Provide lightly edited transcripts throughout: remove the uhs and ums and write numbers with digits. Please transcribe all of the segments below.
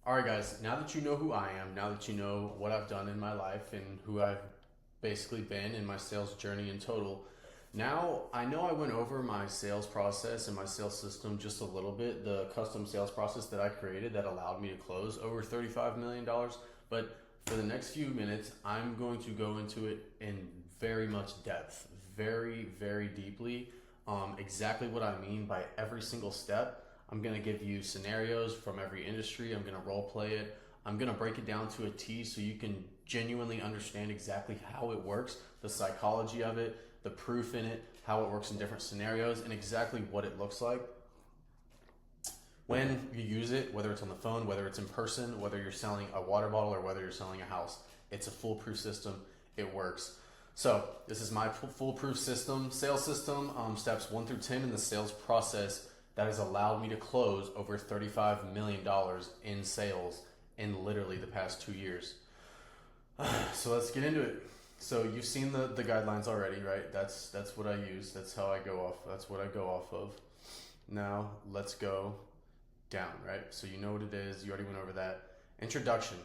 All right, guys, now that you know who I am, now that you know what I've done in my life and who I've basically been in my sales journey in total, now I know I went over my sales process and my sales system just a little bit, the custom sales process that I created that allowed me to close over $35 million. But for the next few minutes, I'm going to go into it in very much depth, very, very deeply, exactly what I mean by every single step. I'm going to give you scenarios from every industry. I'm going to role play it. I'm going to break it down to a T so you can genuinely understand exactly how it works, the psychology of it, the proof in it, how it works in different scenarios, and exactly what it looks like when you use it, whether it's on the phone, whether it's in person, whether you're selling a water bottle or whether you're selling a house. It's a foolproof system. It works. So this is my foolproof system, sales system, steps 1 through 10 in the sales process that has allowed me to close over $35 million in sales in literally the past 2 years. So let's get into it. So you've seen the guidelines already, right? That's what I use. That's how I go off. That's what I go off of. Now let's go down, right? So you know what it is. You already went over that. Introduction.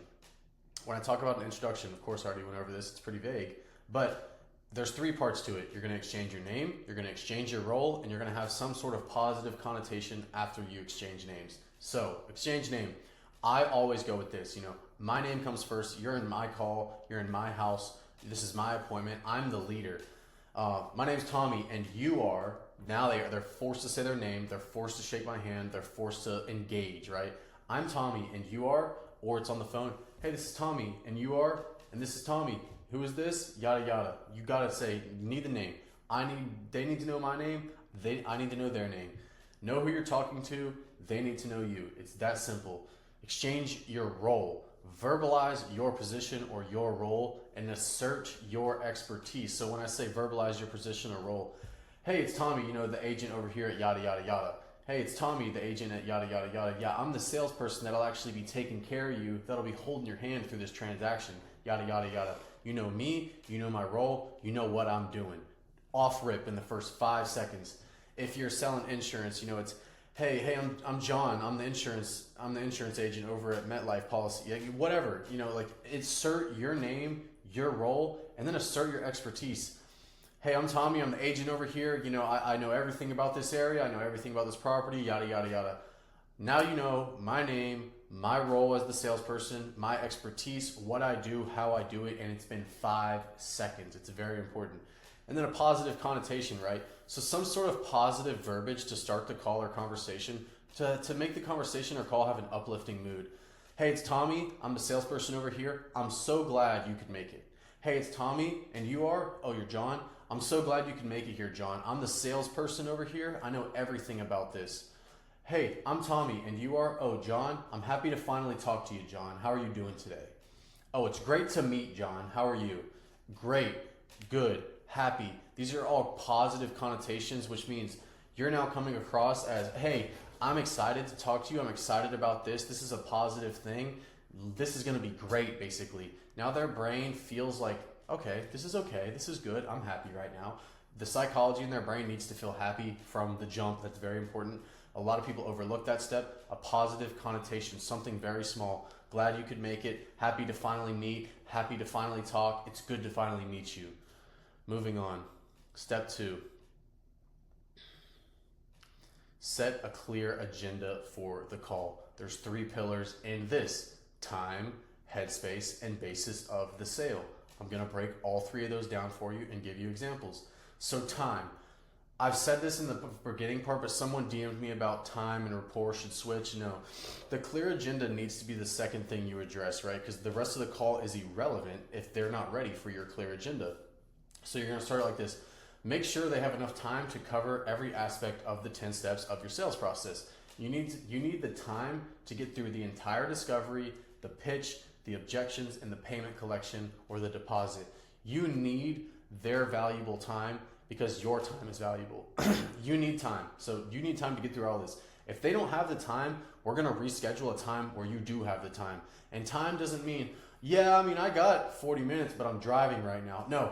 When I talk about an introduction, of course I already went over this. It's pretty vague, but there's three parts to it. You're going to exchange your name, you're going to exchange your role, and you're going to have some sort of positive connotation after you exchange names. So exchange name. I always go with this. My name comes first. You're in my call. You're in my house. This is my appointment. I'm the leader. My name's Tommy, and you are. Now they're forced to say their name. They're forced to shake my hand. They're forced to engage, right? I'm Tommy, and you are, or it's on the phone. Hey, this is Tommy, and you are, and this is Tommy. Who is this? Yada yada. You gotta say. You need the name. They need to know my name. I need to know their name. Know who you're talking to. They need to know you. It's that simple. Exchange your role. Verbalize your position or your role and assert your expertise. So when I say verbalize your position or role, hey, it's Tommy, the agent over here at yada yada yada. Hey, it's Tommy, the agent at yada yada yada. Yeah, I'm the salesperson that'll actually be taking care of you, that'll be holding your hand through this transaction. Yada yada yada. You know me, you know my role, you know what I'm doing. Off rip in the first 5 seconds. If you're selling insurance, it's hey, I'm John. I'm the insurance agent over at MetLife Policy. Whatever, insert your name, your role, and then assert your expertise. Hey, I'm Tommy. I'm the agent over here. I know everything about this area. I know everything about this property. Yada yada yada. Now you know my name, my role as the salesperson, my expertise, what I do, how I do it, and it's been 5 seconds. It's very important. And then a positive connotation, right? So some sort of positive verbiage to start the call or conversation to make the conversation or call have an uplifting mood. Hey, it's Tommy. I'm the salesperson over here. I'm so glad you could make it. Hey, it's Tommy, and you are? Oh, you're John. I'm so glad you can make it here, John. I'm the salesperson over here. I know everything about this. Hey, I'm Tommy, and you are? Oh, John. I'm happy to finally talk to you, John. How are you doing today? Oh, it's great to meet, John. How are you? Great, good, happy. These are all positive connotations, which means you're now coming across as, hey, I'm excited to talk to you. I'm excited about this. This is a positive thing. This is going to be great, basically. Now their brain feels like, okay. This is good. I'm happy right now. The psychology in their brain needs to feel happy from the jump. That's very important. A lot of people overlook that step. A positive connotation, something very small. Glad you could make it. Happy to finally meet. Happy to finally talk. It's good to finally meet you. Moving on. Step 2. Set a clear agenda for the call. There's 3 pillars in this: time, headspace, and basis of the sale. I'm going to break all 3 of those down for you and give you examples. So time. I've said this in the beginning part, but someone DM'd me about time and rapport should switch. No, the clear agenda needs to be the second thing you address, right? Because the rest of the call is irrelevant if they're not ready for your clear agenda. So you're going to start like this. Make sure they have enough time to cover every aspect of the 10 steps of your sales process. You need the time to get through the entire discovery, the pitch, the objections, and the payment collection or the deposit. You need their valuable time because your time is valuable. You need time. So you need time to get through all this. If they don't have the time, we're going to reschedule a time where you do have the time. And time doesn't mean, I got 40 minutes, but I'm driving right now. No,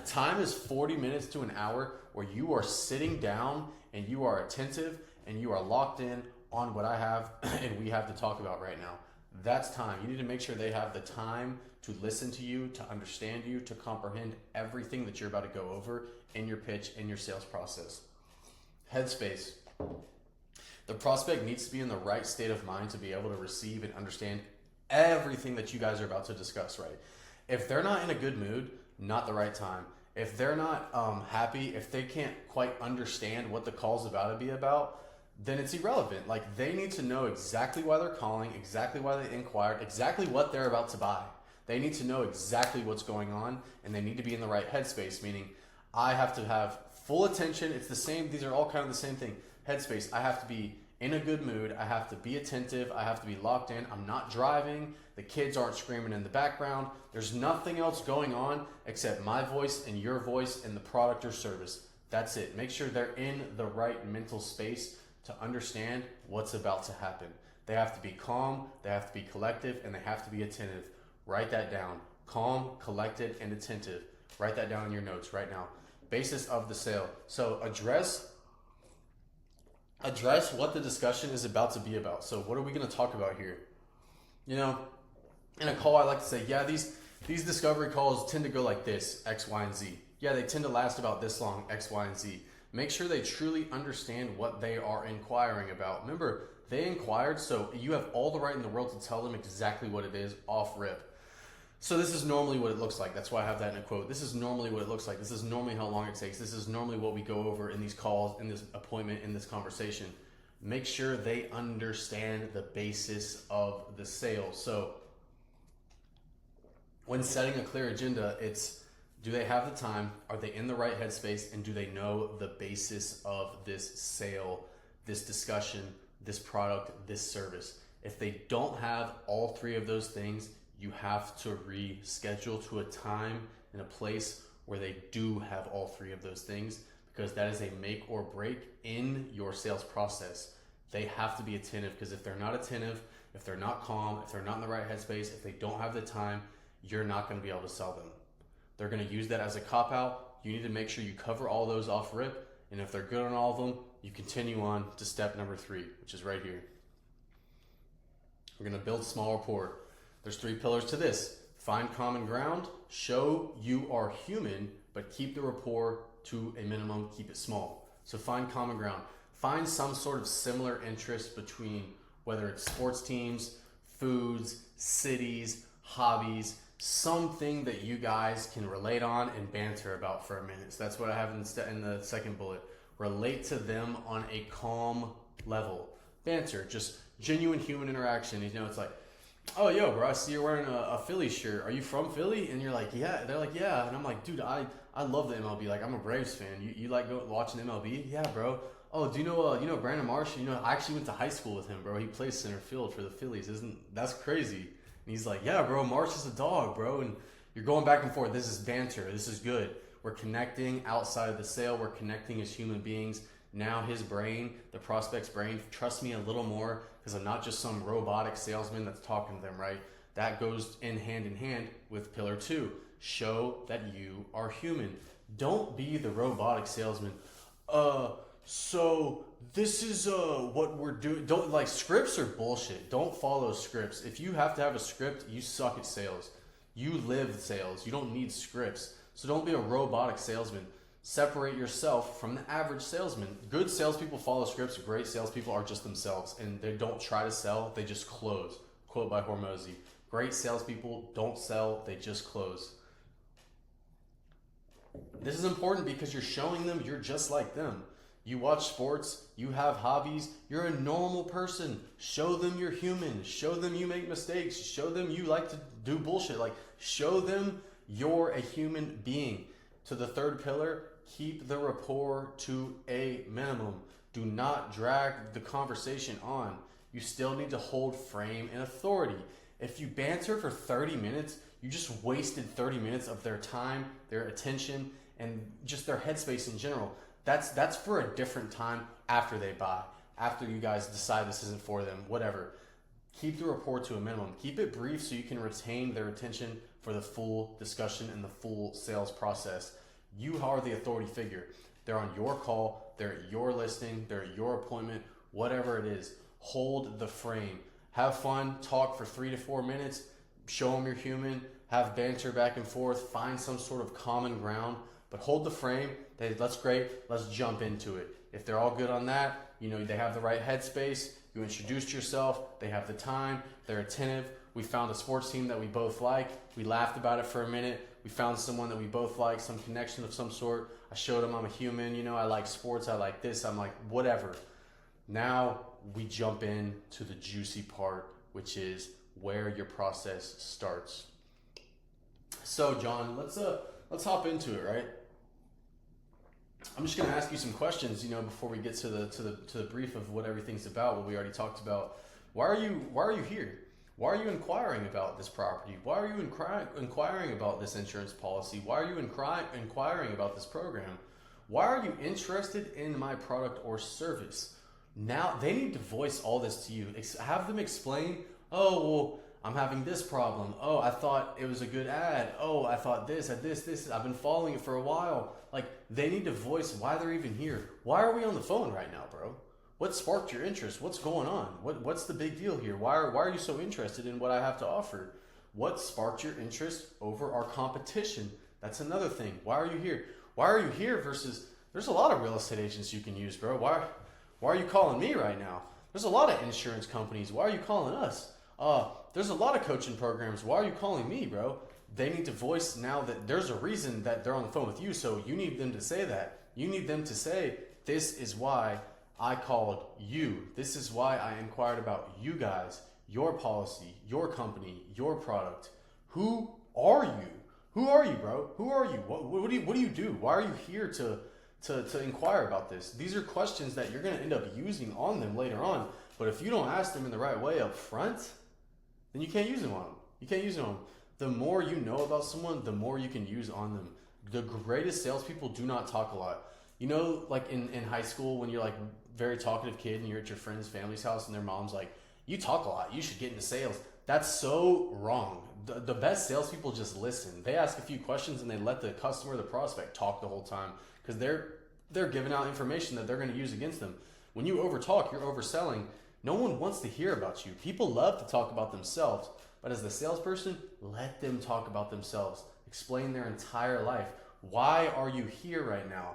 time is 40 minutes to an hour where you are sitting down and you are attentive and you are locked in on what I have and we have to talk about right now. That's time. You need to make sure they have the time to listen to you, to understand you, to comprehend everything that you're about to go over in your pitch, in your sales process. Headspace. The prospect needs to be in the right state of mind to be able to receive and understand everything that you guys are about to discuss, right? If they're not in a good mood, not the right time. If they're not happy, if they can't quite understand what the call's about to be about, then it's irrelevant. Like, they need to know exactly why they're calling, exactly why they inquired, exactly what they're about to buy. They need to know exactly what's going on, and they need to be in the right headspace, meaning I have to have full attention. It's the same. These are all kind of the same thing. Headspace. I have to be in a good mood. I have to be attentive. I have to be locked in. I'm not driving. The kids aren't screaming in the background. There's nothing else going on except my voice and your voice and the product or service. That's it. Make sure they're in the right mental space to understand what's about to happen. They have to be calm, they have to be collective, and they have to be attentive. Write that down. Calm, collected, and attentive. Write that down in your notes right now. Basis of the sale. So address what the discussion is about to be about. So what are we going to talk about here? You know, in a call, I like to say, yeah, these discovery calls tend to go like this, X, Y, and Z. Yeah, they tend to last about this long, X, Y, and Z. Make sure they truly understand what they are inquiring about. Remember, they inquired, so you have all the right in the world to tell them exactly what it is off rip. So this is normally what it looks like. That's why I have that in a quote. This is normally what it looks like. This is normally how long it takes. This is normally what we go over in these calls, in this appointment, in this conversation. Make sure they understand the basis of the sale. So when setting a clear agenda, it's, do they have the time? Are they in the right headspace? And do they know the basis of this sale, this discussion, this product, this service? If they don't have all three of those things, you have to reschedule to a time and a place where they do have all three of those things, because that is a make or break in your sales process. They have to be attentive, because if they're not attentive, if they're not calm, if they're not in the right headspace, if they don't have the time, you're not going to be able to sell them. They're going to use that as a cop-out. You need to make sure you cover all those off rip, and if they're good on all of them, you continue on to step number 3, which is right here. We're going to build small rapport. There's 3 pillars to this. Find common ground, show you are human, but keep the rapport to a minimum, keep it small. So find common ground. Find some sort of similar interest between, whether it's sports teams, foods, cities, hobbies, something that you guys can relate on and banter about for a minute. So that's what I have in the second bullet. Relate to them on a calm level. Banter, just genuine human interaction. You know, it's like, oh, yo, bro, I see you're wearing a Philly shirt. Are you from Philly? And you're like, yeah. They're like, yeah. And I'm like, dude, I love the MLB. Like, I'm a Braves fan. You like watching MLB? Yeah, bro. Oh, do you know Brandon Marsh? You know, I actually went to high school with him, bro. He plays center field for the Phillies. That's crazy? And he's like, yeah, bro, Marsh is a dog, bro. And you're going back and forth. This is banter. This is good. We're connecting outside of the sale. We're connecting as human beings. Now his brain, the prospect's brain, trust me a little more, because I'm not just some robotic salesman that's talking to them, right? That goes in hand with pillar 2. Show that you are human. Don't be the robotic salesman. So this is what we're doing. Don't, like, scripts are bullshit. Don't follow scripts. If you have to have a script, you suck at sales. You live sales. You don't need scripts. So don't be a robotic salesman. Separate yourself from the average salesman. Good salespeople follow scripts. Great salespeople are just themselves, and they don't try to sell. They just close. Quote by Hormozy. Great salespeople don't sell. They just close. This is important because you're showing them you're just like them. You watch sports. You have hobbies. You're a normal person. Show them you're human. Show them you make mistakes. Show them you like to do bullshit. Like, show them you're a human being. To the third pillar, keep the rapport to a minimum. Do not drag the conversation on. You still need to hold frame and authority. If you banter for 30 minutes, you just wasted 30 minutes of their time, their attention, and just their headspace in general. That's for a different time after they buy, after you guys decide this isn't for them, whatever. Keep the rapport to a minimum. Keep it brief so you can retain their attention for the full discussion and the full sales process. You are the authority figure. They're on your call, they're at your listing, they're at your appointment, whatever it is. Hold the frame. Have fun, talk for 3 to 4 minutes, show them you're human, have banter back and forth, find some sort of common ground, but hold the frame. That's great. Let's jump into it. If they're all good on that, they have the right headspace. You introduced yourself. They have the time. They're attentive. We found a sports team that we both like. We laughed about it for a minute. We found someone that we both like, some connection of some sort. I showed them I'm a human. I like sports. I like this. I'm like, whatever. Now we jump in to the juicy part, which is where your process starts. So, John, let's hop into it, right? I'm just going to ask you some questions, before we get to the brief of what everything's about, what we already talked about. Why are you here? Why are you inquiring about this property? Why are you inquiring about this insurance policy? Why are you inquiring about this program? Why are you interested in my product or service? Now they need to voice all this to you. Have them explain, oh, well, I'm having this problem. Oh, I thought it was a good ad. Oh, I thought this. I've been following it for a while. Like, they need to voice why they're even here. Why are we on the phone right now, bro? What sparked your interest? What's going on? What's the big deal here? Why are you so interested in what I have to offer? What sparked your interest over our competition? That's another thing. Why are you here? Why are you here versus there's a lot of real estate agents you can use, bro. Why are you calling me right now? There's a lot of insurance companies. Why are you calling us? There's a lot of coaching programs. Why are you calling me, bro? They need to voice now that there's a reason that they're on the phone with you. So you need them to say that. You need them to say, this is why I called you. This is why I inquired about you guys, your policy, your company, your product. Who are you? Who are you, bro? Who are you? What do you do? Why are you here to inquire about this? These are questions that you're going to end up using on them later on. But if you don't ask them in the right way up front, then you can't use them on them. You can't use them on them. The more you know about someone, the more you can use on them. The greatest salespeople do not talk a lot. Like in high school when you're like very talkative kid and you're at your friend's family's house and their mom's like, you talk a lot, you should get into sales. That's so wrong. The best salespeople just listen. They ask a few questions and they let the customer, the prospect, talk the whole time because they're giving out information that they're going to use against them. When you overtalk, you're overselling. No one wants to hear about you. People love to talk about themselves, but as the salesperson, let them talk about themselves. Explain their entire life. Why are you here right now?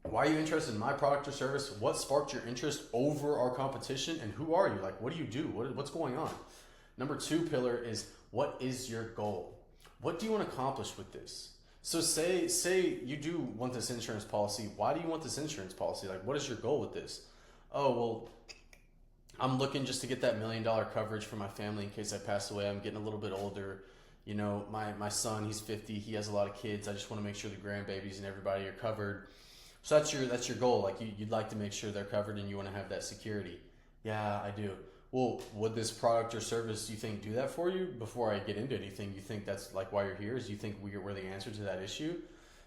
Why are you interested in my product or service? What sparked your interest over our competition? And who are you? Like, what do you do? What's going on? Number 2 pillar is, what is your goal? What do you want to accomplish with this? So say you do want this insurance policy. Why do you want this insurance policy? Like, what is your goal with this? Oh, well, I'm looking just to get that $1 million coverage for my family in case I pass away. I'm getting a little bit older. My son, he's 50. He has a lot of kids. I just want to make sure the grandbabies and everybody are covered. So that's your goal. Like you'd like to make sure they're covered and you want to have that security. Yeah, I do. Well, would this product or service, you think, do that for you? Before I get into anything, you think that's like why you're here? Is you think we're the answer to that issue?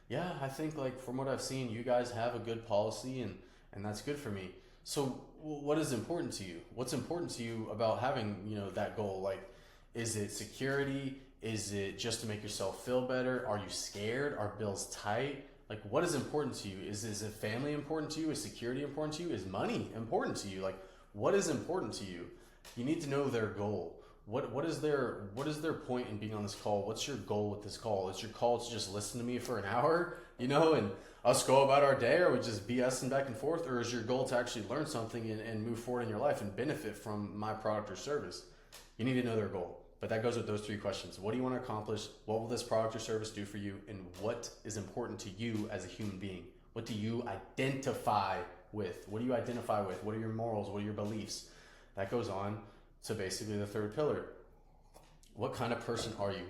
Yeah, I think like from what I've seen, you guys have a good policy and that's good for me. So what is important to you? What's important to you about having, that goal? Like, is it security? Is it just to make yourself feel better? Are you scared? Are bills tight? Like, what is important to you? Is it family important to you? Is security important to you? Is money important to you? Like, what is important to you? You need to know their goal. What is their point in being on this call? What's your goal with this call? Is your call to just listen to me for an hour, and us go about our day, or we just BSing back and forth? Or is your goal to actually learn something and move forward in your life and benefit from my product or service? You need to know their goal. But that goes with those 3 questions. What do you want to accomplish? What will this product or service do for you? And what is important to you as a human being? What do you identify with? What do you identify with? What are your morals? What are your beliefs? That goes on to basically the 3rd pillar. What kind of person are you?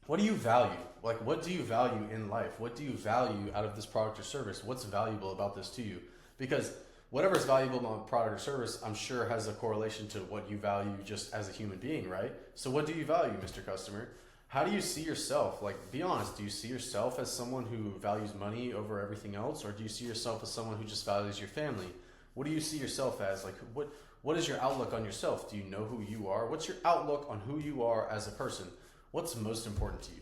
What do you value? Like, what do you value in life? What do you value out of this product or service? What's valuable about this to you? Because whatever is valuable about a product or service, I'm sure has a correlation to what you value just as a human being, right? So what do you value, Mr. Customer? How do you see yourself? Like, be honest. Do you see yourself as someone who values money over everything else? Or do you see yourself as someone who just values your family? What do you see yourself as? Like, what is your outlook on yourself? Do you know who you are? What's your outlook on who you are as a person? What's most important to you?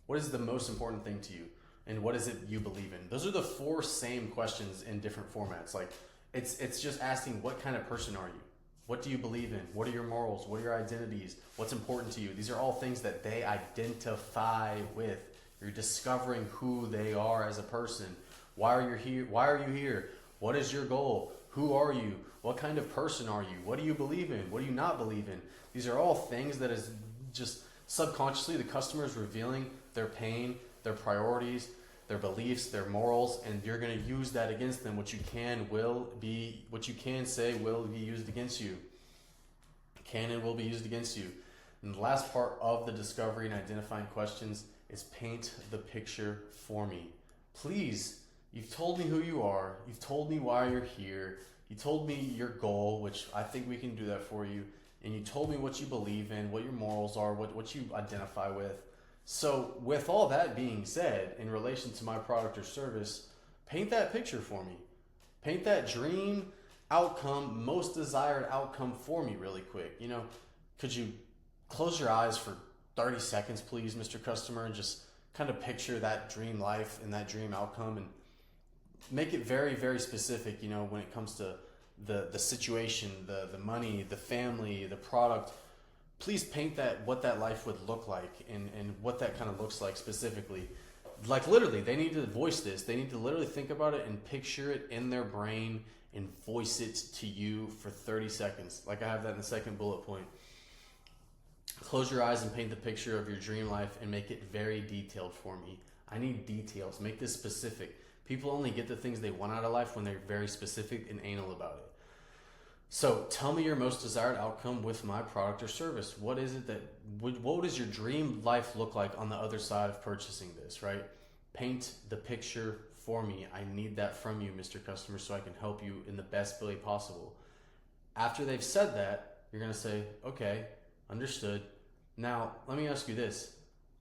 What is the most important thing to you? And what is it you believe in? Those are the 4 same questions in different formats. Like, it's just asking, what kind of person are you? What do you believe in? What are your morals? What are your identities? What's important to you? These are all things that they identify with. You're discovering who they are as a person. Why are you here? Why are you here? What is your goal? Who are you? What kind of person are you? What do you believe in? What do you not believe in? These are all things that is just subconsciously the customer is revealing their pain, their priorities, their beliefs, their morals, and you're going to use that against them. What you can say will be used against you. Can and will be used against you. And the last part of the discovery and identifying questions is paint the picture for me. Please, you've told me who you are. You've told me why you're here. You told me your goal, which I think we can do that for you. And you told me what you believe in, what your morals are, what you identify with. So with all that being said, in relation to my product or service, paint that picture for me. Paint that dream outcome, most desired outcome for me really quick. You know, could you close your eyes for 30 seconds, please, Mr. Customer, and just kind of picture that dream life and that dream outcome and make it very, very specific, you know, when it comes to the situation, the money, the family, the product. Please paint that, what that life would look like and what that kind of looks like specifically. Like literally, they need to voice this. They need to literally think about it and picture it in their brain and voice it to you for 30 seconds. Like I have that in the second bullet point. Close your eyes and paint the picture of your dream life and make it very detailed for me. I need details. Make this specific. People only get the things they want out of life when they're very specific and anal about it. So tell me your most desired outcome with my product or service. What is it what does your dream life look like on the other side of purchasing this, right? Paint the picture for me. I need that from you, Mr. Customer, so I can help you in the best way possible. After they've said that, you're going to say, okay, understood. Now, let me ask you this.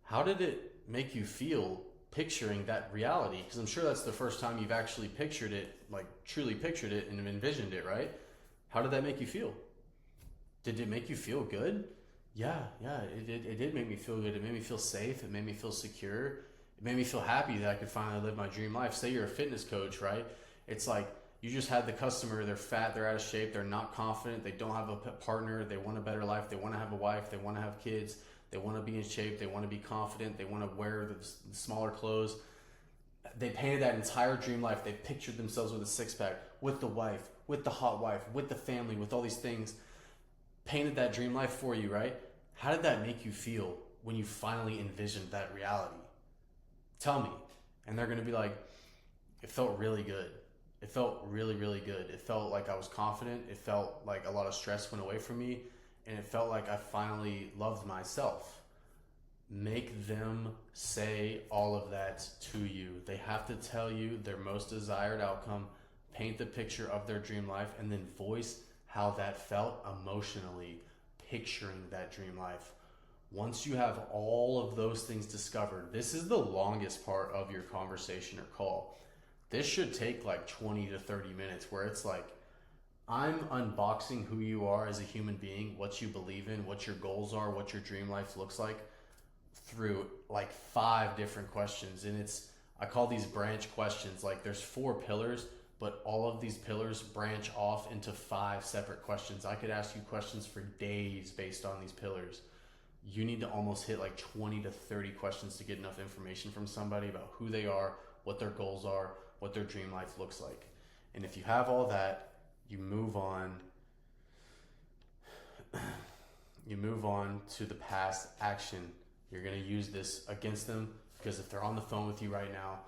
How did it make you feel picturing that reality? Because I'm sure that's the first time you've actually pictured it, like truly pictured it and envisioned it, right? How did that make you feel? Did it make you feel good? Yeah, it did make me feel good. It made me feel safe. It made me feel secure. It made me feel happy that I could finally live my dream life. Say you're a fitness coach, right? It's like you just had the customer, they're fat, they're out of shape, they're not confident, they don't have a partner, they want a better life, they want to have a wife, they want to have kids, they want to be in shape, they want to be confident, they want to wear the smaller clothes. They painted that entire dream life. They pictured themselves with a six-pack, with the wife, with the hot wife, with the family, with all these things. Painted that dream life for you, right? How did that make you feel when you finally envisioned that reality? Tell me. And they're going to be like, it felt really good. It felt really, really good. It felt like I was confident. It felt like a lot of stress went away from me. And it felt like I finally loved myself. Make them say all of that to you. They have to tell you their most desired outcome, paint the picture of their dream life, and then voice how that felt emotionally, picturing that dream life. Once you have all of those things discovered, this is the longest part of your conversation or call. This should take like 20 to 30 minutes where it's like, I'm unboxing who you are as a human being, what you believe in, what your goals are, what your dream life looks like, through like 5 different questions. And I call these branch questions. Like there's 4 pillars, but all of these pillars branch off into 5 separate questions. I could ask you questions for days based on these pillars. You need to almost hit like 20 to 30 questions to get enough information from somebody about who they are, what their goals are, what their dream life looks like. And if you have all that, you move on to the past action. You're going to use this against them because if they're on the phone with you right now,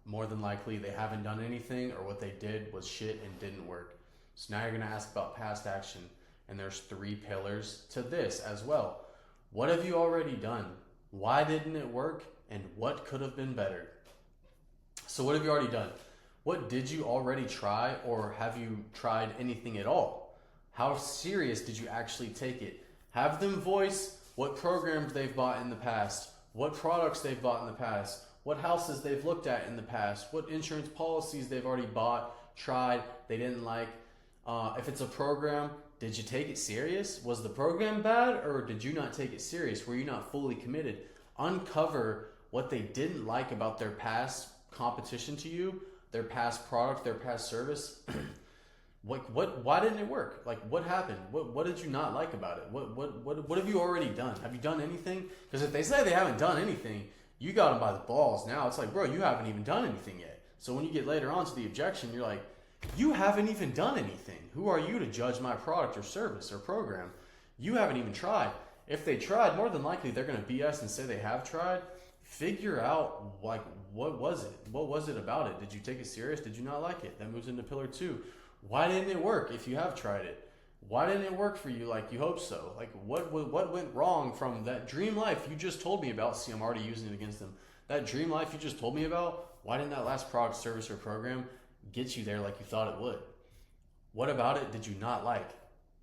more than likely they haven't done anything or what they did was shit and didn't work. So now you're going to ask about past action. And there's 3 pillars to this as well. What have you already done? Why didn't it work? And what could have been better? So what have you already done? What did you already try, or have you tried anything at all? How serious did you actually take it? Have them voice what programs they've bought in the past, what products they've bought in the past, what houses they've looked at in the past, what insurance policies they've already bought, tried, they didn't like. If it's a program, did you take it serious? Was the program bad, or did you not take it serious? Were you not fully committed? Uncover what they didn't like about their past competition to you, their past product, their past service. why didn't it work? Like, what happened? What did you not like about it? What have you already done? Have you done anything? Because if they say they haven't done anything, you got them by the balls. Now it's like, bro, you haven't even done anything yet. So when you get later on to the objection, you're like, you haven't even done anything. Who are you to judge my product or service or program? You haven't even tried. If they tried, more than likely they're going to BS and say they have tried. Figure out, like, what was it? What was it about it? Did you take it serious? Did you not like it? That moves into pillar 2. Why didn't it work if you have tried it? Why didn't it work for you like you hoped so? Like, what went wrong from that dream life you just told me about? See, I'm already using it against them. That dream life you just told me about, why didn't that last product, service, or program get you there like you thought it would? What about it did you not like?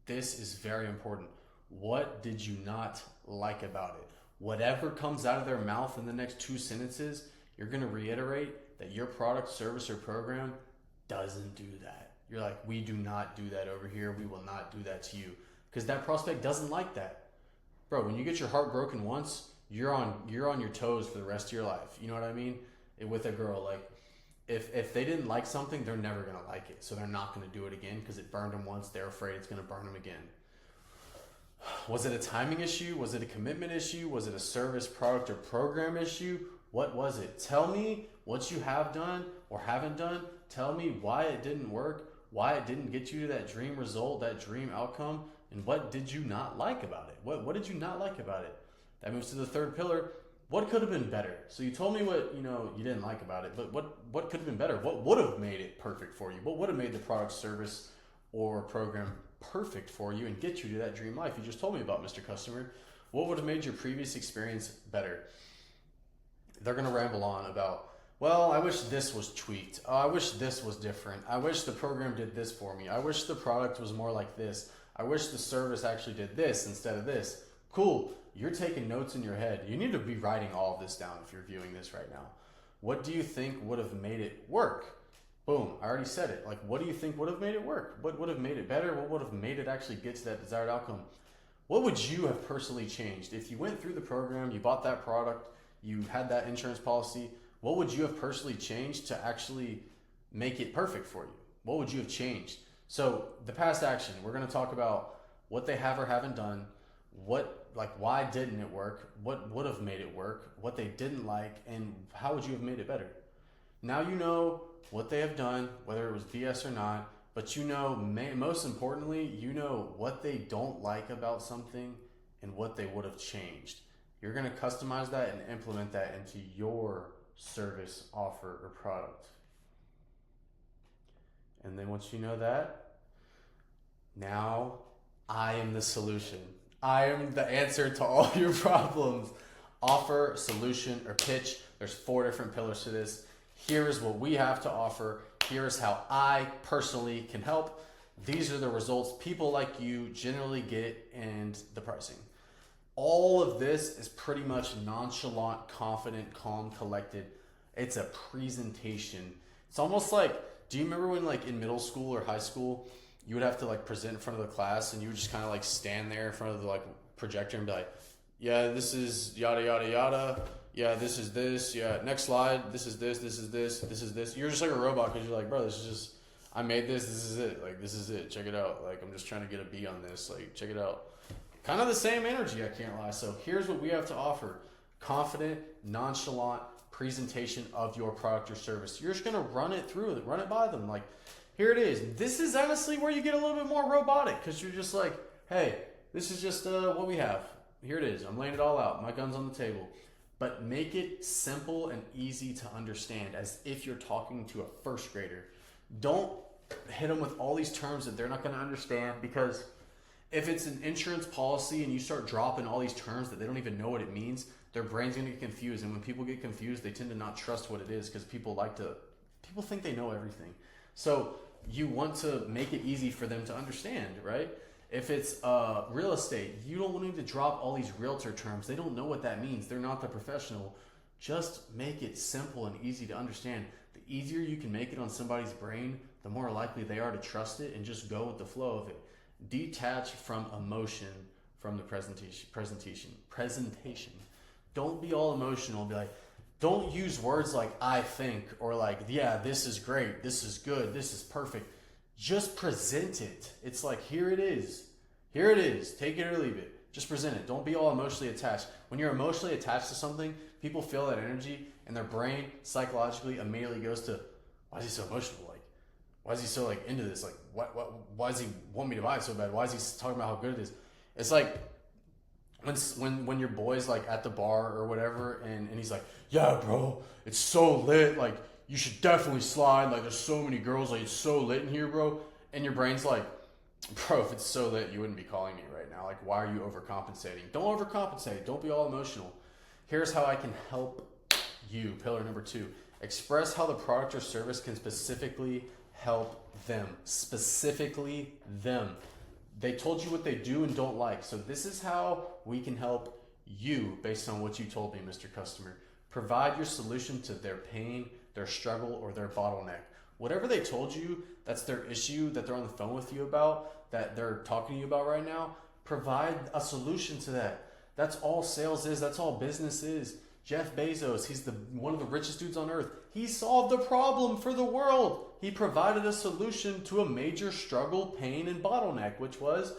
This is very important. What did you not like about it? Whatever comes out of their mouth in the next 2 sentences, you're going to reiterate that your product, service, or program doesn't do that. You're like, we do not do that over here. We will not do that to you. Because that prospect doesn't like that. Bro, when you get your heart broken once, you're on your toes for the rest of your life. You know what I mean? With a girl, like, if they didn't like something, they're never going to like it. So they're not going to do it again because it burned them once. They're afraid it's going to burn them again. Was it a timing issue? Was it a commitment issue? Was it a service, product, or program issue? What was it? Tell me what you have done or haven't done. Tell me why it didn't work, why it didn't get you to that dream result, that dream outcome, and what did you not like about it? What did you not like about it? That moves to the 3rd pillar. What could have been better? So you told me what you didn't like about it, but what could have been better? What would have made it perfect for you? What would have made the product, service, or program perfect for you and get you to that dream life you just told me about, Mr. Customer? What would have made your previous experience better? They're going to ramble on about, well, I wish this was tweaked. Oh, I wish this was different. I wish the program did this for me. I wish the product was more like this. I wish the service actually did this instead of this. Cool. You're taking notes in your head. You need to be writing all of this down if you're viewing this right now. What do you think would have made it work? Boom, I already said it. Like, what do you think would have made it work? What would have made it better? What would have made it actually get to that desired outcome? What would you have personally changed? If you went through the program, you bought that product, you had that insurance policy, what would you have personally changed to actually make it perfect for you? What would you have changed? So the past action, we're going to talk about what they have or haven't done, why didn't it work, what would have made it work, what they didn't like, and how would you have made it better? Now you know what they have done, whether it was BS or not, but you know, most importantly, you know what they don't like about something and what they would have changed. You're going to customize that and implement that into your service, offer, or product. And then once you know that, now I am the solution. I am the answer to all your problems. Offer, solution, or pitch. There's 4 different pillars to this. Here is what we have to offer. Here's how I personally can help. These are the results people like you generally get and the pricing. All of this is pretty much nonchalant, confident, calm, collected. It's a presentation. It's almost like, do you remember when like in middle school or high school, you would have to like present in front of the class and you would just kind of like stand there in front of the like projector and be like, yeah, this is yada, yada, yada. Yeah, this is this. Yeah, next slide. This is this. This is this. This is this. You're just like a robot because you're like, bro, this is just, I made this. This is it. Like, this is it. Check it out. Like, I'm just trying to get a B on this. Like, check it out. Kind of the same energy, I can't lie. So here's what we have to offer. Confident, nonchalant presentation of your product or service. You're just going to run it through, run it by them. Like, here it is. This is honestly where you get a little bit more robotic because you're just like, hey, this is just what we have. Here it is. I'm laying it all out. My gun's on the table. But make it simple and easy to understand as if you're talking to a first grader. Don't hit them with all these terms that they're not going to understand, because if it's an insurance policy and you start dropping all these terms that they don't even know what it means, their brain's going to get confused. And when people get confused, they tend to not trust what it is because people think they know everything. So you want to make it easy for them to understand, right? If it's real estate, you don't need to drop all these realtor terms. They don't know what that means. They're not the professional. Just make it simple and easy to understand. The easier you can make it on somebody's brain, the more likely they are to trust it and just go with the flow of it. Detach from emotion from the presentation. Don't be all emotional. Be like, don't use words like I think or like, yeah, this is great, this is good, this is perfect. Just present it. It's like, here it is. Here it is. Take it or leave it. Just present it. Don't be all emotionally attached. When you're emotionally attached to something, people feel that energy and their brain psychologically immediately goes to, why is he so emotional? Like, why is he so like into this? Like, why does he want me to buy it so bad? Why is he talking about how good it is? It's like when your boy's like at the bar or whatever and he's like, yeah, bro, it's so lit. Like, you should definitely slide. Like, there's so many girls. Like, it's so lit in here, bro. And your brain's like, bro, if it's so lit, you wouldn't be calling me right now. Like, why are you overcompensating? Don't overcompensate. Don't be all emotional. Here's how I can help you. Pillar number 2. Express how the product or service can specifically help them. Specifically them. They told you what they do and don't like. So this is how we can help you based on what you told me, Mr. Customer. Provide your solution to their pain, their struggle, or their bottleneck. Whatever they told you, that's their issue that they're on the phone with you about, that they're talking to you about right now, provide a solution to that. That's all sales is. That's all business is. Jeff Bezos, he's one of the richest dudes on earth. He solved a problem for the world. He provided a solution to a major struggle, pain, and bottleneck, which was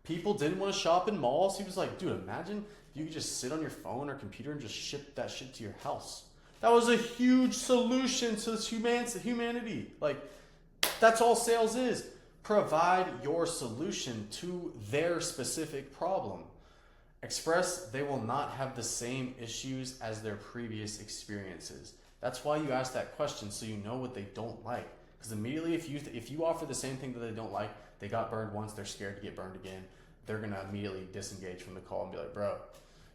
people didn't want to shop in malls. He was like, dude, imagine if you could just sit on your phone or computer and just ship that shit to your house. That was a huge solution to humanity. Like, that's all sales is. Provide your solution to their specific problem. Express they will not have the same issues as their previous experiences. That's why you ask that question, so you know what they don't like. Because immediately if you offer the same thing that they don't like, they got burned once, they're scared to get burned again, they're going to immediately disengage from the call and be like, bro,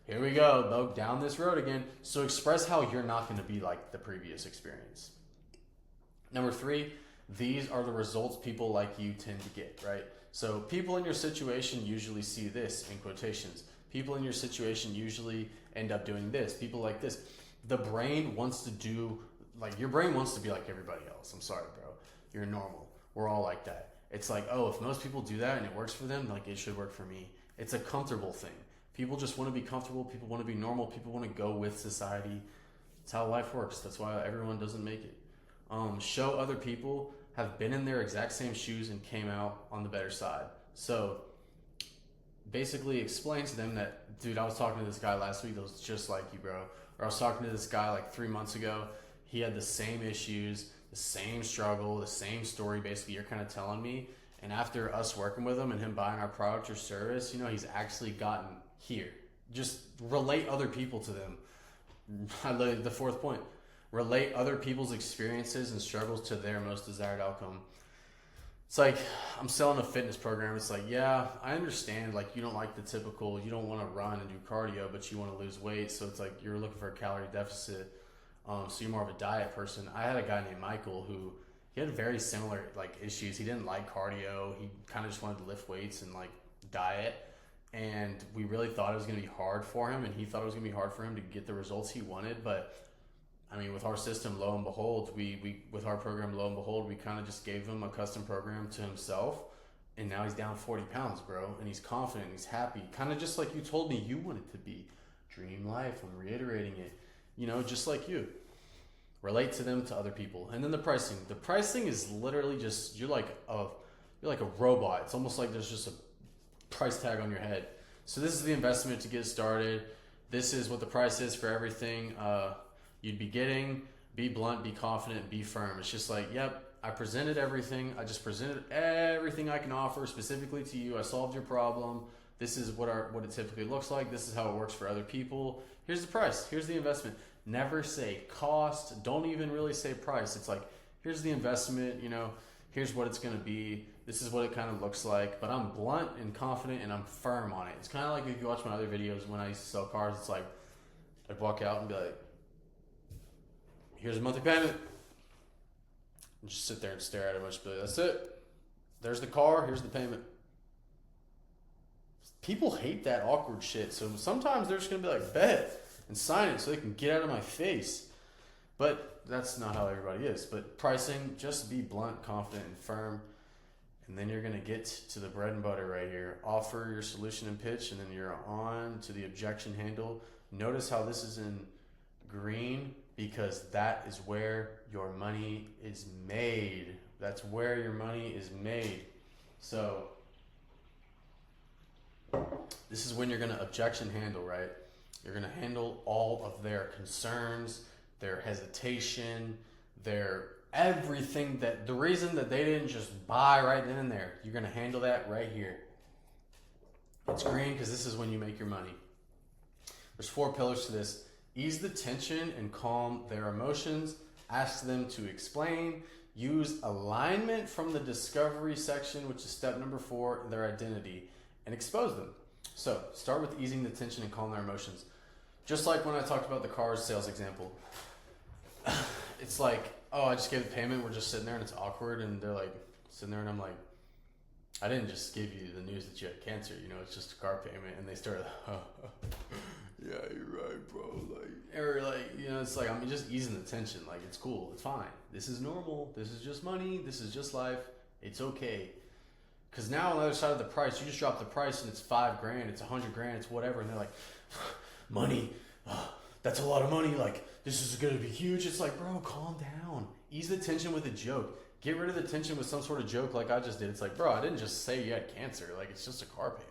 here we go, down this road again. So express how you're not going to be like the previous experience. Number 3, these are the results people like you tend to get, right? So people in your situation usually see this in quotations. People in your situation usually end up doing this. People like this. The brain wants to do, like, your brain wants to be like everybody else. I'm sorry, bro. You're normal. We're all like that. It's like, oh, if most people do that and it works for them, like, it should work for me. It's a comfortable thing. People just want to be comfortable. People want to be normal. People want to go with society. That's how life works. That's why everyone doesn't make it. Show other people have been in their exact same shoes and came out on the better side. So basically explain to them that, dude, I was talking to this guy last week that was just like you, bro. Or I was talking to this guy like 3 months ago. He had the same issues, the same struggle, the same story basically you're kind of telling me. And after us working with him and him buying our product or service, he's actually gotten here. Just relate other people to them. The 4th point. Relate other people's experiences and struggles to their most desired outcome. It's like, I'm selling a fitness program. It's like, yeah, I understand, like, you don't like the typical, you don't want to run and do cardio, but you want to lose weight. So it's like, you're looking for a calorie deficit. So you're more of a diet person. I had a guy named Michael who, he had very similar, like, issues. He didn't like cardio. He kind of just wanted to lift weights and, like, diet. And we really thought it was going to be hard for him. And he thought it was going to be hard for him to get the results he wanted. But I mean, with our system, lo and behold, with our program, lo and behold, we kind of just gave him a custom program to himself, and now he's down 40 pounds, bro, and he's confident, he's happy, kind of just like you told me you wanted to be. Dream life, I'm reiterating it, just like you. Relate to them, to other people. And then the pricing. The pricing is literally just, you're like a robot. It's almost like there's just a price tag on your head. So this is the investment to get started. This is what the price is for everything you'd be getting. Be blunt, be confident, be firm. It's just like, yep, I presented everything. I just presented everything I can offer specifically to you. I solved your problem. This is what it typically looks like. This is how it works for other people. Here's the price. Here's the investment. Never say cost. Don't even really say price. It's like, here's the investment, here's what it's going to be. This is what it kind of looks like. But I'm blunt and confident and I'm firm on it. It's kind of like if you watch my other videos when I used to sell cars, it's like, I'd walk out and be like, here's a monthly payment. And just sit there and stare at it much, but that's it. There's the car, here's the payment. People hate that awkward shit. So sometimes they're just gonna be like, bet, and sign it so they can get out of my face. But that's not how everybody is. But pricing, just be blunt, confident, and firm. And then you're gonna get to the bread and butter right here. Offer your solution and pitch, and then you're on to the objection handle. Notice how this is in green, because that is where your money is made. That's where your money is made. So this is when you're going to objection handle, right? You're going to handle all of their concerns, their hesitation, their everything, that the reason that they didn't just buy right then and there. You're going to handle that right here. It's green because this is when you make your money. There's 4 pillars to this. Ease the tension and calm their emotions. Ask them to explain. Use alignment from the discovery section, which is step number 4, their identity, and expose them. So start with easing the tension and calm their emotions. Just like when I talked about the cars sales example. It's like, oh, I just gave the payment. We're just sitting there and it's awkward. And they're like sitting there and I'm like, I didn't just give you the news that you had cancer. You know, it's just a car payment. And they started, yeah, you're right, bro. You know, it's like, I'm just easing the tension. Like, it's cool. It's fine. This is normal. This is just money. This is just life. It's okay. Because now on the other side of the price, you just drop the price and it's $5,000, it's $100,000, it's whatever. And they're like, money, that's a lot of money. Like, this is going to be huge. It's like, bro, calm down. Ease the tension with a joke. Get rid of the tension with some sort of joke like I just did. It's like, bro, I didn't just say you had cancer. Like, it's just a car payment.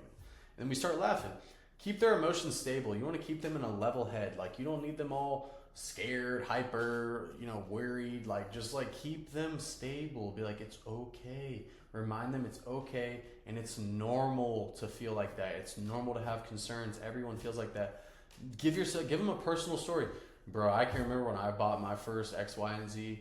And then we start laughing. Keep their emotions stable. You want to keep them in a level head. Like, you don't need them all scared, hyper, you know, worried. Like, just like keep them stable. Be like, it's okay. Remind them it's okay and it's normal to feel like that. It's normal to have concerns. Everyone feels like that. Give them a personal story. Bro, I can remember when I bought my first X, Y, and Z,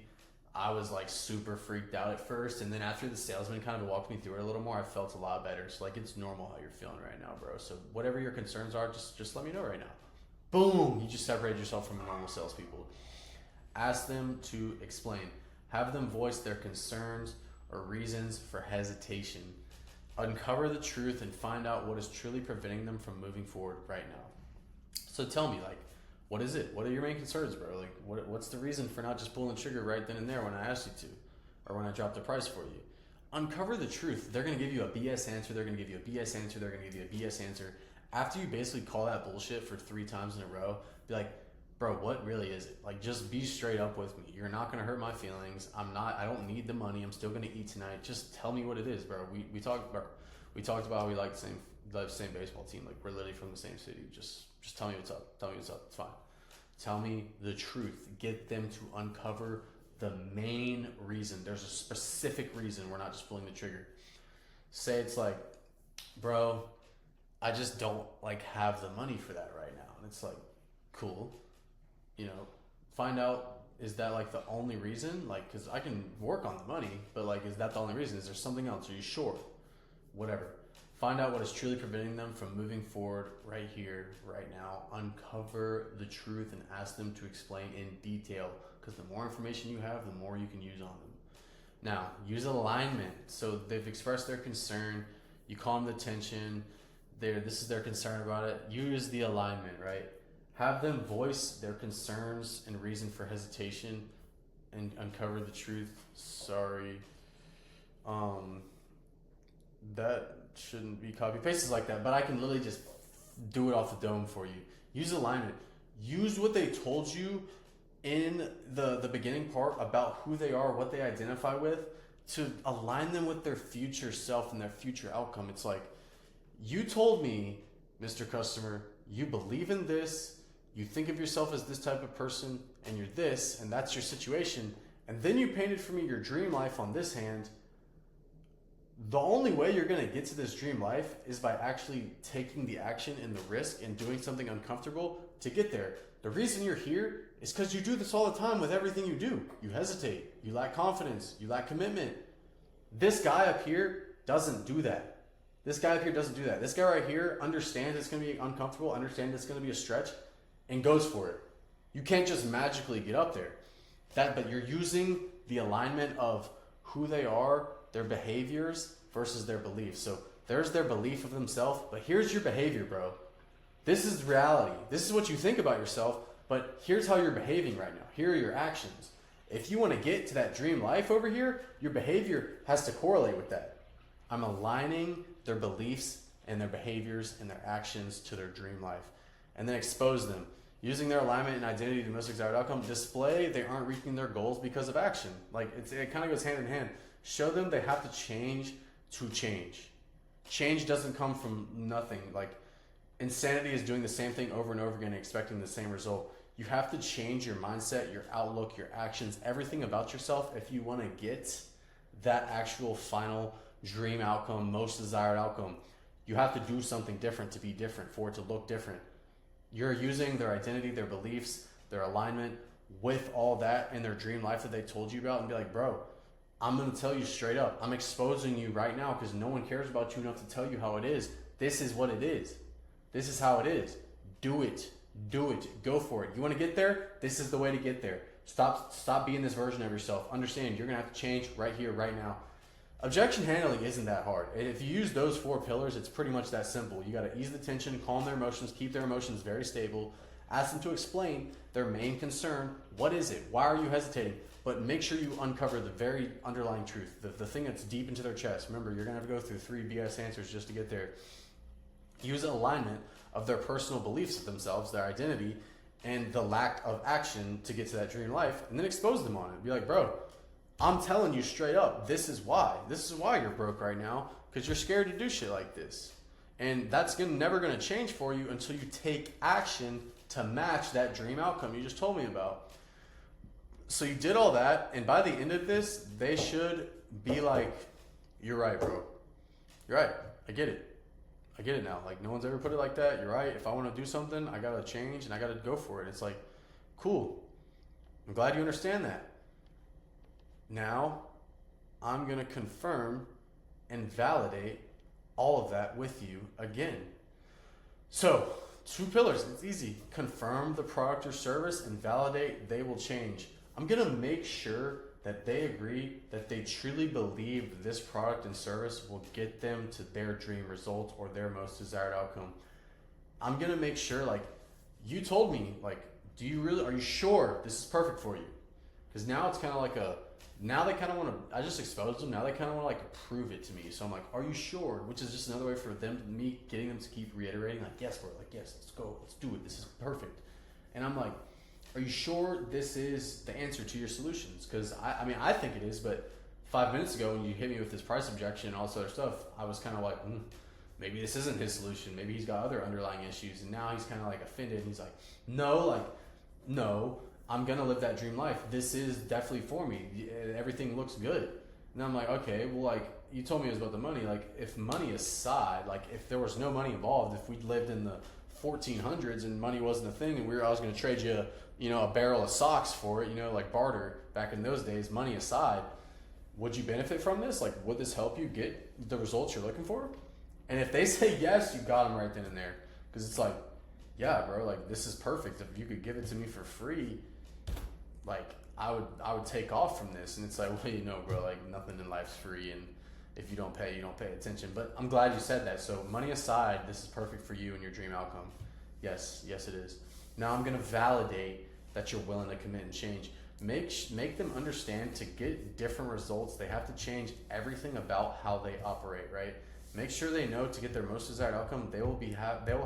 I was like super freaked out at first. And then after the salesman kind of walked me through it a little more, I felt a lot better. So like, it's normal how you're feeling right now, bro. So whatever your concerns are, just let me know right now. Boom, you just separated yourself from normal salespeople. Ask them to explain. Have them voice their concerns or reasons for hesitation. Uncover the truth and find out what is truly preventing them from moving forward right now. So tell me, like, what is it? What are your main concerns, bro? Like, what's the reason for not just pulling the trigger right then and there when I asked you to, or when I dropped the price for you? Uncover the truth. They're going to give you a BS answer. They're going to give you a BS answer. They're going to give you a BS answer. After you basically call that bullshit for 3 times in a row, be like, bro, what really is it? Like, just be straight up with me. You're not going to hurt my feelings. I don't need the money. I'm still going to eat tonight. Just tell me what it is, bro. We talked about how we like the same baseball team. Like, we're literally from the same city. Just tell me what's up. Tell me what's up. It's fine. Tell me the truth. Get them to uncover the main reason. There's a specific reason we're not just pulling the trigger. Say it's like, bro, I just don't like have the money for that right now. And it's like, cool. You know, find out, is that like the only reason? Like, because I can work on the money, but like, is that the only reason? Is there something else? Are you sure? Whatever. Find out what is truly preventing them from moving forward right here, right now. Uncover the truth and ask them to explain in detail, because the more information you have, the more you can use on them. Now, use alignment. So they've expressed their concern. You calm the tension. This is their concern about it. Use the alignment, right? Have them voice their concerns and reason for hesitation and uncover the truth. Sorry. That shouldn't be copy pasted like that, but I can literally just do it off the dome for you. Use alignment. Use what they told you in the beginning part about who they are, what they identify with, to align them with their future self and their future outcome. It's like, you told me, Mr. Customer, you believe in this, you think of yourself as this type of person, and you're this, and that's your situation, and then you painted for me your dream life on this hand. The only way you're going to get to this dream life is by actually taking the action and the risk and doing something uncomfortable to get there. The reason you're here is because you do this all the time with everything you do. You hesitate, you lack confidence, you lack commitment. This guy up here doesn't do that. This guy up here doesn't do that. This guy right here understands it's going to be uncomfortable, understands it's going to be a stretch, and goes for it. You can't just magically get up there. But you're using the alignment of who they are, their behaviors versus their beliefs. So there's their belief of themselves, but here's your behavior, bro. This is reality. This is what you think about yourself, but here's how you're behaving right now. Here are your actions. If you want to get to that dream life over here, your behavior has to correlate with that. I'm aligning their beliefs and their behaviors and their actions to their dream life. And then expose them. Using their alignment and identity to the most desired outcome, display they aren't reaching their goals because of action. Like, it kind of goes hand in hand. Show them they have to change to change. Change doesn't come from nothing. Like, insanity is doing the same thing over and over again and expecting the same result. You have to change your mindset, your outlook, your actions, everything about yourself if you want to get that actual final dream outcome, most desired outcome. You have to do something different to be different, for it to look different. You're using their identity, their beliefs, their alignment with all that in their dream life that they told you about, and be like, bro, I'm going to tell you straight up. I'm exposing you right now because no one cares about you enough to tell you how it is. This is what it is. This is how it is. Do it. Do it. Go for it. You want to get there? This is the way to get there. Stop being this version of yourself. Understand you're going to have to change right here, right now. Objection handling isn't that hard. If you use those 4 pillars, it's pretty much that simple. You got to ease the tension, calm their emotions, keep their emotions very stable, ask them to explain their main concern. What is it? Why are you hesitating? But make sure you uncover the very underlying truth, the thing that's deep into their chest. Remember, you're going to have to go through 3 BS answers just to get there. Use an alignment of their personal beliefs of themselves, their identity, and the lack of action to get to that dream life, and then expose them on it. Be like, bro, I'm telling you straight up, this is why. This is why you're broke right now, because you're scared to do shit like this. And that's never going to change for you until you take action to match that dream outcome you just told me about. So you did all that, and by the end of this, they should be like, you're right, bro. You're right. I get it. I get it now. Like, no one's ever put it like that. You're right. If I want to do something, I got to change and I got to go for it. It's like, cool. I'm glad you understand that. Now, I'm going to confirm and validate all of that with you again. So, 2 pillars. It's easy. Confirm the product or service and validate they will change. I'm going to make sure that they agree that they truly believe this product and service will get them to their dream result or their most desired outcome. I'm going to make sure, like, you told me, like, are you sure this is perfect for you? Because now it's kind of like now they kind of want to, I just exposed them, now they kind of want to, like, prove it to me. So I'm like, are you sure? Which is just another way for me getting them to keep reiterating, like, yes, bro, like, yes, let's go, let's do it, this is perfect. And I'm like, are you sure this is the answer to your solutions? Because I mean, I think it is, but 5 minutes ago when you hit me with this price objection and all this other stuff, I was kind of like, maybe this isn't his solution. Maybe he's got other underlying issues. And now he's kind of like offended. And he's like, no, I'm going to live that dream life. This is definitely for me. Everything looks good. And I'm like, okay, well, like, you told me it was about the money. Like, if money aside, like, if there was no money involved, if we lived in the 1400s and money wasn't a thing and I was going to trade you a barrel of socks for it, like barter back in those days, money aside, would you benefit from this? Like, would this help you get the results you're looking for? And if they say yes, you got them right then and there. Because it's like, yeah, bro, like, this is perfect. If you could give it to me for free, like, I would take off from this. And it's like, well, bro, like, nothing in life's free. And if you don't pay, you don't pay attention. But I'm glad you said that. So money aside, this is perfect for you and your dream outcome. Yes, it is. Now I'm going to validate that you're willing to commit and change. Make them understand to get different results, they have to change everything about how they operate, right? Make sure they know to get their most desired outcome, they will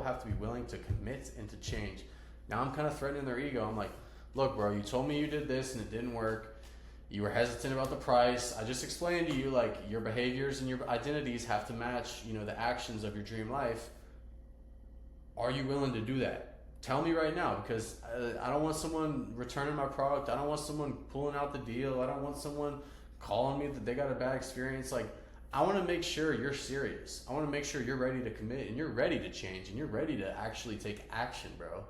have to be willing to commit and to change. Now I'm kind of threatening their ego. I'm like, look, bro, you told me you did this and it didn't work. You were hesitant about the price. I just explained to you, like, your behaviors and your identities have to match, the actions of your dream life. Are you willing to do that? Tell me right now, because I don't want someone returning my product. I don't want someone pulling out the deal. I don't want someone calling me that they got a bad experience. Like, I want to make sure you're serious. I want to make sure you're ready to commit and you're ready to change and you're ready to actually take action, bro.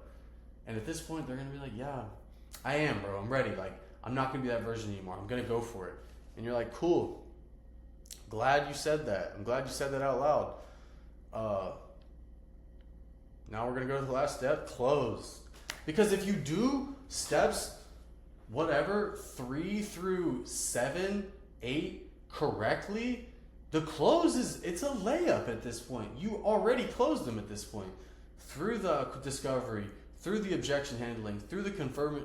And at this point, they're going to be like, yeah, I am, bro. I'm ready. Like, I'm not going to be that version anymore. I'm going to go for it. And you're like, cool. Glad you said that. I'm glad you said that out loud. Now we're going to go to the last step, close. Because if you do steps, 3 through 7, 8 correctly, the close it's a layup at this point. You already closed them at this point. Through the discovery, through the objection handling, through the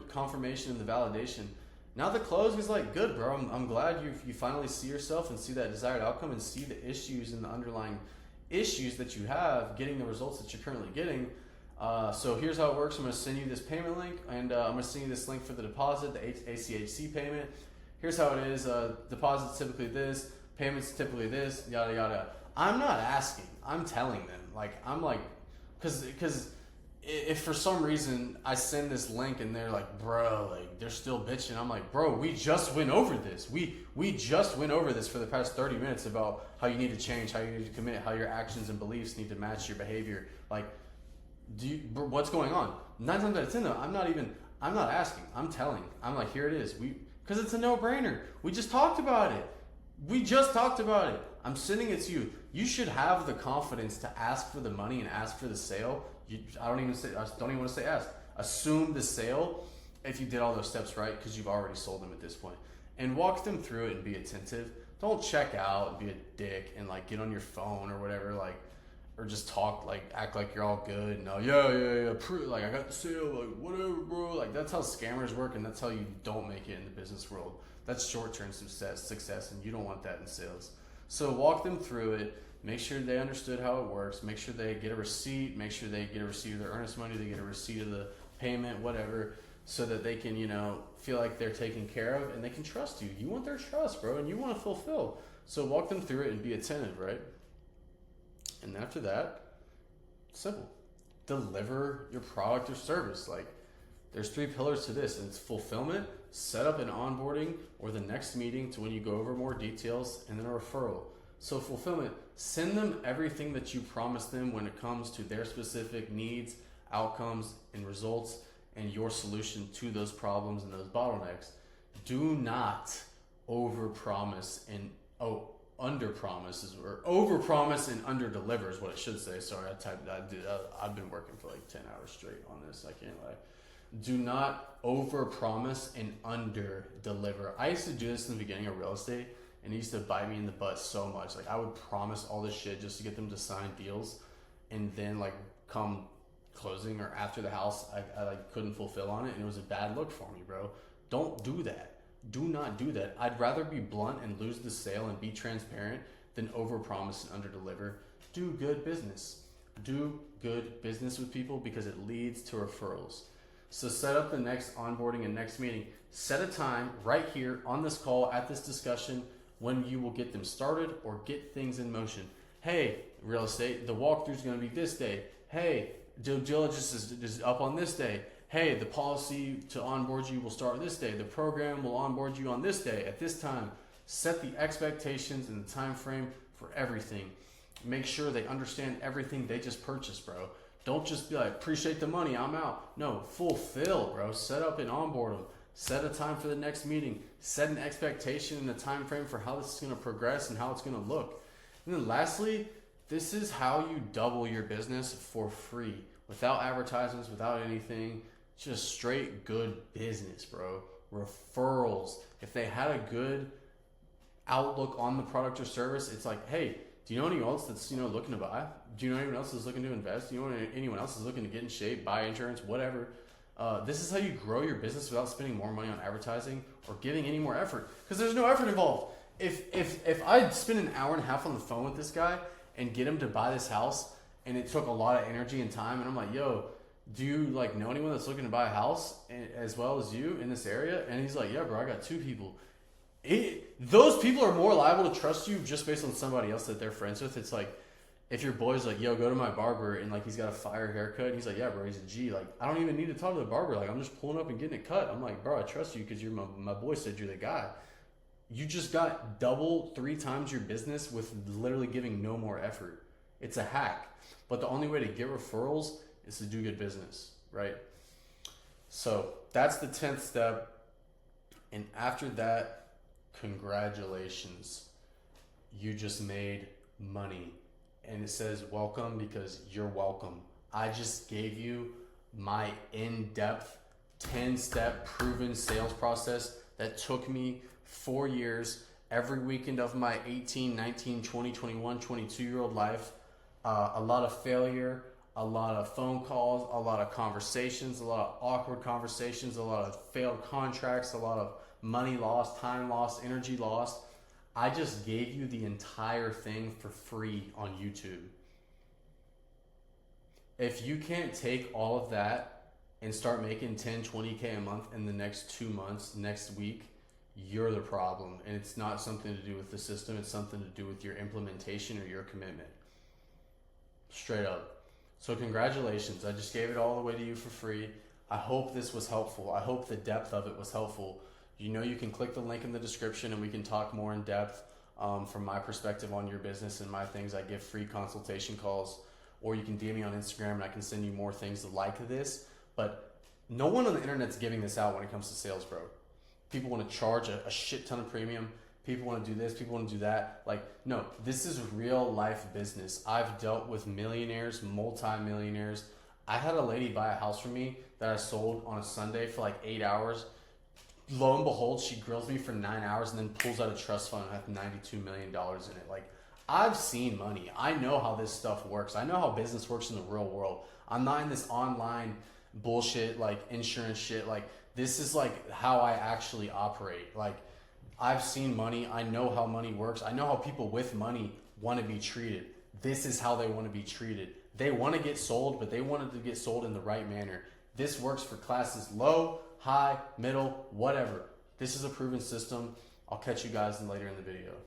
confirmation and the validation. Now the close is like, good, bro. I'm glad you finally see yourself and see that desired outcome and see the issues and the underlying issues that you have getting the results that you're currently getting. So here's how it works. I'm going to send you this payment link, and I'm going to send you this link for the deposit, the ACHC payment. Here's how it is. Deposits typically this, payments typically this, yada yada. I'm not asking. I'm telling them. Like I'm like, because if for some reason I send this link and they're like, bro, like they're still bitching. I'm like, bro, we just went over this. We just went over this for the past 30 minutes about how you need to change, how you need to commit, how your actions and beliefs need to match your behavior. Like, what's going on? 9 times out of 10 though, I'm not asking. I'm telling. I'm like, here it is. Because it's a no-brainer. We just talked about it. I'm sending it to you. You should have the confidence to ask for the money and ask for the sale. I don't even want to say ask. Assume the sale if you did all those steps right, because you've already sold them at this point. And walk them through it and be attentive. Don't check out and be a dick and like get on your phone or whatever, like, or just talk, like act like you're all good. No, yeah. Like I got the sale, like whatever, bro. Like that's how scammers work, and that's how you don't make it in the business world. That's short-term success, and you don't want that in sales. So walk them through it. Make sure they understood how it works. Make sure they get a receipt. Make sure they get a receipt of their earnest money. They get a receipt of the payment, whatever, so that they can, feel like they're taken care of and they can trust you. You want their trust, bro, and you want to fulfill. So walk them through it and be attentive, right? And after that, simple. Deliver your product or service. Like, there's 3 pillars to this, and it's fulfillment, set up an onboarding or the next meeting to when you go over more details, and then a referral. So fulfillment, send them everything that you promised them when it comes to their specific needs, outcomes, and results, and your solution to those problems and those bottlenecks. Do not overpromise and underpromise, or overpromise and underdeliver is what it should say. Sorry, I've been working for like 10 hours straight on this. I can't lie. Do not overpromise and underdeliver. I used to do this in the beginning of real estate, and it used to bite me in the butt so much. Like I would promise all this shit just to get them to sign deals, and then like come closing or after the house, I like couldn't fulfill on it, and it was a bad look for me, bro. Don't do that. Do not do that. I'd rather be blunt and lose the sale and be transparent than overpromise and underdeliver. Do good business. Do good business with people because it leads to referrals. So set up the next onboarding and next meeting. Set a time right here on this call at this discussion when you will get them started or get things in motion. Hey, real estate, the walkthrough is going to be this day. Hey, due diligence is up on this day. Hey, the policy to onboard you will start this day. The program will onboard you on this day at this time. Set the expectations and the time frame for everything. Make sure they understand everything they just purchased, bro. Don't just be like, appreciate the money, I'm out. No, fulfill, bro. Set up and onboard them. Set a time for the next meeting. Set an expectation and a time frame for how this is going to progress and how it's going to look. And then lastly, this is how you double your business for free, without advertisements, without anything. Just straight good business, bro. Referrals. If they had a good outlook on the product or service, it's like, hey, do you know anyone else that's looking to buy? Do you know anyone else that's looking to invest? Do you know anyone else that's looking to get in shape, buy insurance, whatever? This is how you grow your business without spending more money on advertising or giving any more effort, because there's no effort involved. If I spend an hour and a half on the phone with this guy and get him to buy this house, and it took a lot of energy and time, and I'm like, yo, do you like know anyone that's looking to buy a house as well as you in this area? And he's like, yeah, bro, I got 2 people. Those people are more liable to trust you just based on somebody else that they're friends with. It's like, if your boy's like, yo, go to my barber, and like he's got a fire haircut, and he's like, yeah, bro, he's a G. Like, I don't even need to talk to the barber. Like, I'm just pulling up and getting it cut. I'm like, bro, I trust you because you're my boy said you're the guy. You just got 3 times your business with literally giving no more effort. It's a hack. But the only way to get referrals is to do good business, right? So that's the 10th step. And after that, congratulations. You just made money. And it says welcome because you're welcome. I just gave you my in-depth 10-step proven sales process that took me 4 years, every weekend of my 18, 19, 20, 21, 22-year-old life. A lot of failure, a lot of phone calls, a lot of conversations, a lot of awkward conversations, a lot of failed contracts, a lot of money lost, time lost, energy lost. I just gave you the entire thing for free on YouTube. If you can't take all of that and start making 10, 20K a month in the next 2 months, next week, you're the problem. And it's not something to do with the system. It's something to do with your implementation or your commitment. Straight up. So congratulations. I just gave it all away to you for free. I hope this was helpful. I hope the depth of it was helpful. You know, you can click the link in the description and we can talk more in depth from my perspective on your business and my things. I give free consultation calls, or you can DM me on Instagram and I can send you more things like this. But no one on the internet's giving this out when it comes to sales, bro. People want to charge a shit ton of premium. People want to do this. People want to do that. Like, no, this is real life business. I've dealt with millionaires, multi-millionaires. I had a lady buy a house from me that I sold on a Sunday for like 8 hours. Lo and behold, she grills me for 9 hours and then pulls out a trust fund and have $92 million in it. Like, I've seen money. I know how this stuff works. I know how business works in the real world. I'm not in this online bullshit, like insurance shit. Like, this is like how I actually operate. Like, I've seen money. I know how money works. I know how people with money want to be treated. This is how they want to be treated. They want to get sold, but they want it to get sold in the right manner. This works for classes low, high, middle, whatever. This is a proven system. I'll catch you guys later in the video.